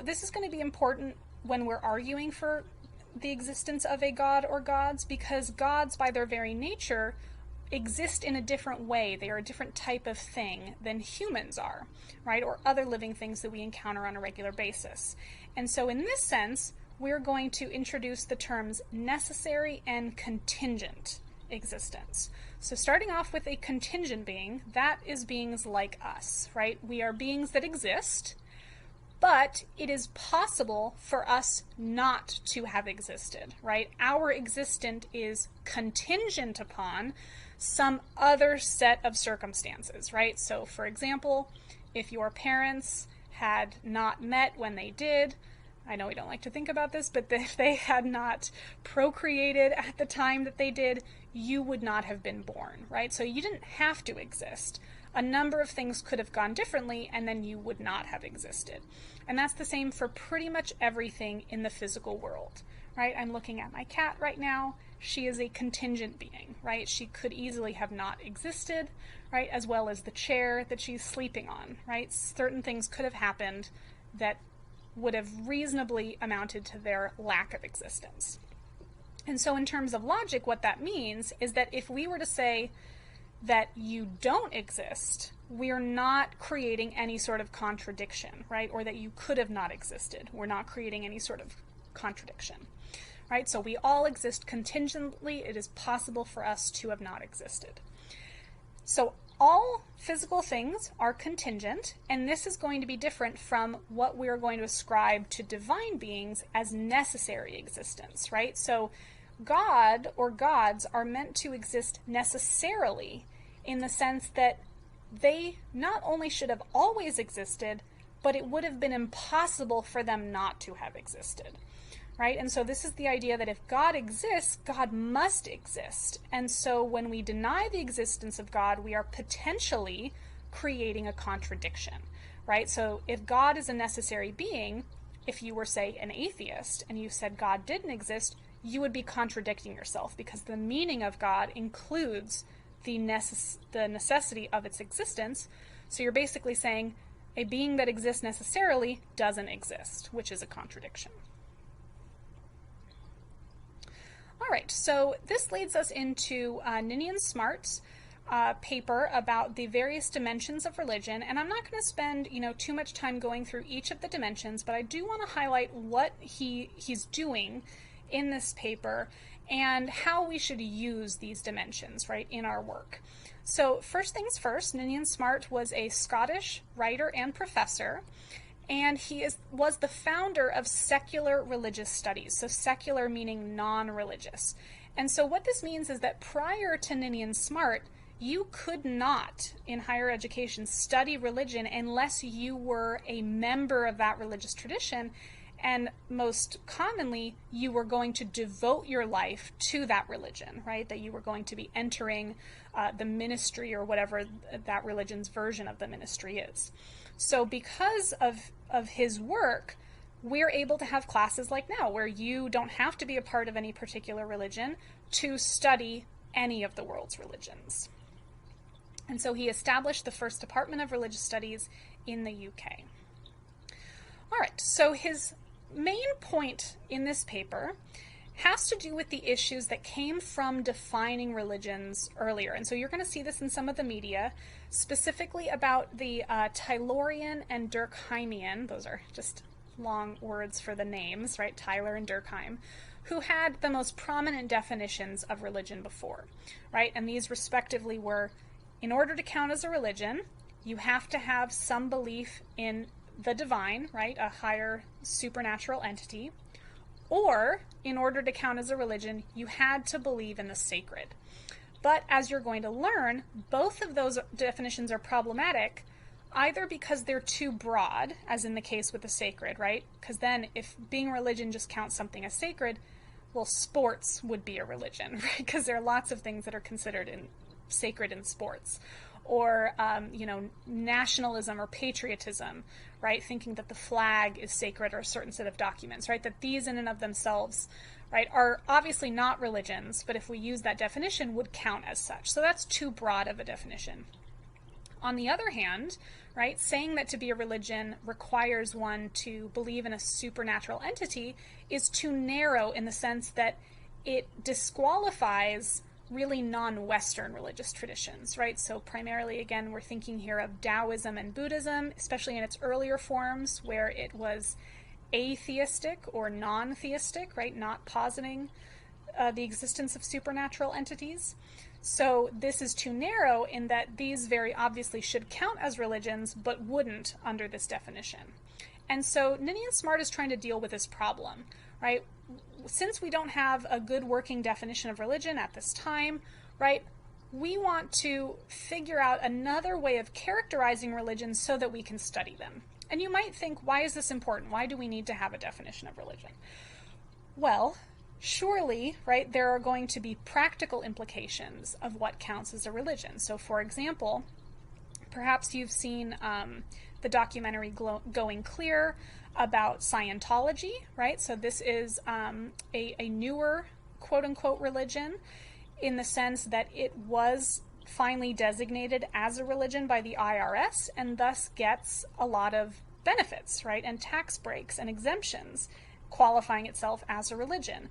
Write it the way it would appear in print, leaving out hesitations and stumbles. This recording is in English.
so this is going to be important when we're arguing for the existence of a god or gods, because gods, by their very nature, exist in a different way. They are a different type of thing than humans are, right? Or other living things that we encounter on a regular basis. And so in this sense, we're going to introduce the terms necessary and contingent existence. So starting off with a contingent being, that is beings like us, right? We are beings that exist, but it is possible for us not to have existed, right? Our existence is contingent upon some other set of circumstances, right? So, for example, if your parents had not met when they did, I know we don't like to think about this, but if they had not procreated at the time that they did, you would not have been born, right? So you didn't have to exist. A number of things could have gone differently, and then you would not have existed. And that's the same for pretty much everything in the physical world, right? I'm looking at my cat right now. She is a contingent being, right? She could easily have not existed, right? As well as the chair that she's sleeping on, right? Certain things could have happened that would have reasonably amounted to their lack of existence. And so in terms of logic, what that means is that if we were to say that you don't exist, we are not creating any sort of contradiction, right? Or that you could have not existed. We're not creating any sort of contradiction, right? So we all exist contingently. It is possible for us to have not existed. So all physical things are contingent, and this is going to be different from what we are going to ascribe to divine beings as necessary existence, right? So God or gods are meant to exist necessarily in the sense that they not only should have always existed, but it would have been impossible for them not to have existed, right? And so this is the idea that if God exists, God must exist. And so when we deny the existence of God, we are potentially creating a contradiction, right? So if God is a necessary being, if you were, say, an atheist and you said God didn't exist, you would be contradicting yourself, because the meaning of God includes the necessity of its existence. So you're basically saying a being that exists necessarily doesn't exist, which is a contradiction. All right, so this leads us into Ninian Smart's paper about the various dimensions of religion, and I'm not going to spend too much time going through each of the dimensions, but I do want to highlight what he's doing in this paper and how we should use these dimensions, right, in our work. So first things first, Ninian Smart was a Scottish writer and professor, and he was the founder of secular religious studies. So secular meaning non-religious. And so what this means is that prior to Ninian Smart, you could not, in higher education, study religion unless you were a member of that religious tradition. And most commonly, you were going to devote your life to that religion, right? That you were going to be entering the ministry or whatever that religion's version of the ministry is. So because of his work, we're able to have classes like now where you don't have to be a part of any particular religion to study any of the world's religions. And so he established the first Department of Religious Studies in the UK. All right, so his main point in this paper has to do with the issues that came from defining religions earlier. And so you're going to see this in some of the media, specifically about the Tylorian and Durkheimian, those are just long words for the names, right? Tyler and Durkheim, who had the most prominent definitions of religion before, right? And these respectively were, in order to count as a religion, you have to have some belief in the divine, right, a higher supernatural entity, or in order to count as a religion, you had to believe in the sacred. But as you're going to learn, both of those definitions are problematic, either because they're too broad, as in the case with the sacred, right? Because then if being a religion just counts something as sacred, well, sports would be a religion, right? Because there are lots of things that are considered sacred in sports. Or, nationalism or patriotism, right? Thinking that the flag is sacred, or a certain set of documents, right? That these in and of themselves, right, are obviously not religions, but if we use that definition, would count as such. So that's too broad of a definition. On the other hand, right, saying that to be a religion requires one to believe in a supernatural entity is too narrow in the sense that it disqualifies really non-Western religious traditions, right? So primarily, again, we're thinking here of Taoism and Buddhism, especially in its earlier forms where it was atheistic or non-theistic, right? Not positing the existence of supernatural entities. So this is too narrow in that these very obviously should count as religions, but wouldn't under this definition. And so Ninian Smart is trying to deal with this problem, right? Since we don't have a good working definition of religion at this time, right, we want to figure out another way of characterizing religions so that we can study them. And you might think, why is this important? Why do we need to have a definition of religion? Well, surely, right, there are going to be practical implications of what counts as a religion. So, for example, perhaps you've seen the documentary Going Clear about Scientology, right? So this is a newer quote-unquote religion in the sense that it was finally designated as a religion by the IRS and thus gets a lot of benefits, right? And tax breaks and exemptions, qualifying itself as a religion.